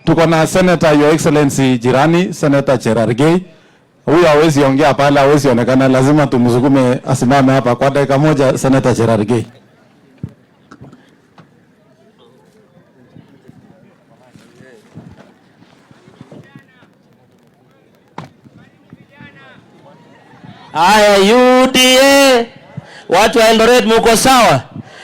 Tuko na Senator Your Excellency jirani, Senator Cherargei. Huyu hawezi ongea pale, hawezi onekana, lazima tumsukume asimame hapa kwa dakika moja. Senator Cherargei. Haya, UDA, watu wa Eldoret muko sawa?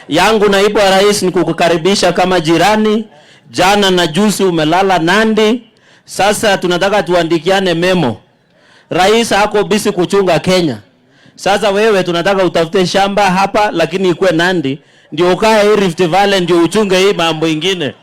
Yangu naibu wa rais ni kukukaribisha kama jirani. Jana na juzi umelala Nandi. Sasa tunataka tuandikiane memo. Rais hako busy kuchunga Kenya. Sasa wewe tunataka utafute shamba hapa lakini ikue Nandi. Ndio ukae hii Rift Valley ndio uchunge hii mambo ingine.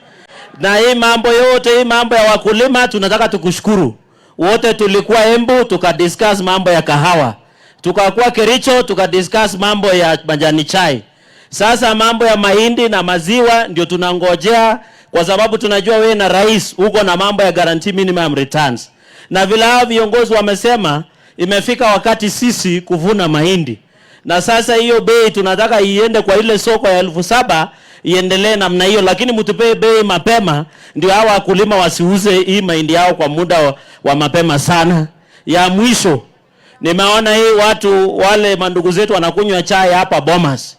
Na hii mambo yote, hii mambo ya wakulima tunataka tukushukuru. Wote tulikuwa Embu tukadiscuss mambo ya kahawa. Tukakuwa Kericho tukadiscuss mambo ya majani chai. Sasa mambo ya mahindi na maziwa ndio tunangojea, kwa sababu tunajua wewe na rais uko na mambo ya guarantee minimum returns. Na vile hao viongozi wamesema imefika wakati sisi kuvuna mahindi. Na sasa hiyo bei tunataka iende kwa ile soko ya 7,000 iendelee namna hiyo, lakini mtupee bei mapema ndio hawa wakulima wasiuze hii mahindi yao kwa muda wa mapema sana. Ya mwisho, nimeona hii watu wale mandugu zetu wanakunywa chai hapa Bomas.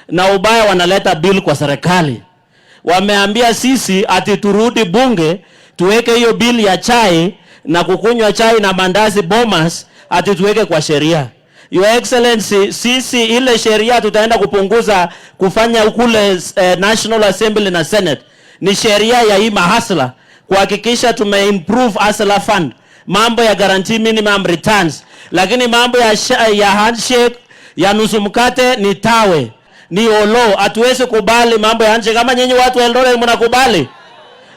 Na ubaya wanaleta bill kwa serikali. Wameambia sisi ati turudi bunge tuweke hiyo bill ya chai na kukunywa chai na mandazi Bomas ati tuweke kwa sheria. Your Excellency, sisi ile sheria tutaenda kupunguza kufanya ukule National Assembly na Senate. Ni sheria ya hii mahasla kuhakikisha tumeimprove Hustler Fund. Mambo ya guarantee minimum returns. Lakini mambo ya handshake, ya nusu mkate ni tawe. Ni olo, hatuwezi kubali mambo ya handshake. Kama nyinyi watu wa Eldoret mnakubali?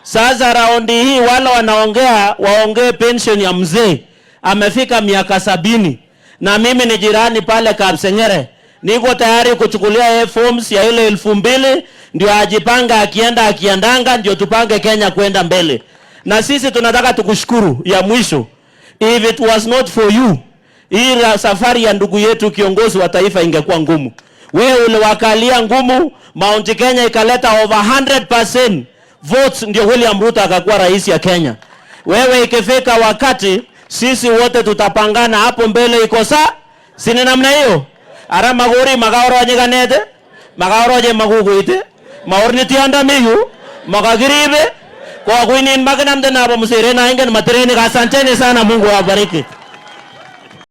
Sasa raundi hii wale wanaongea, waongee pension ya mzee. Amefika miaka 70. Na mimi ni jirani pale Kapsengere. Niko tayari kuchukulia forms ya ile 2,000 ndio ajipanga akiendanga ndio tupange Kenya kwenda mbele. Na sisi tunataka tukushukuru ya mwisho. If it was not for you, hii safari ya ndugu yetu kiongozi wa taifa ingekuwa ngumu. Wewe uliwakalia ngumu, Mount Kenya ikaleta over 100% votes ndio William Ruto akakuwa rais ya Kenya. Wewe ikifika wakati sisi wote tutapangana hapo mbele iko saa. Sini namna hiyo. Ara magori magaoro nyeganete, magaoro je maguguite, maorni tianda miyu, magagiribe, kwa kuinin magnam de nabo musere na ingen matereni. Asanteni sana, Mungu awabariki.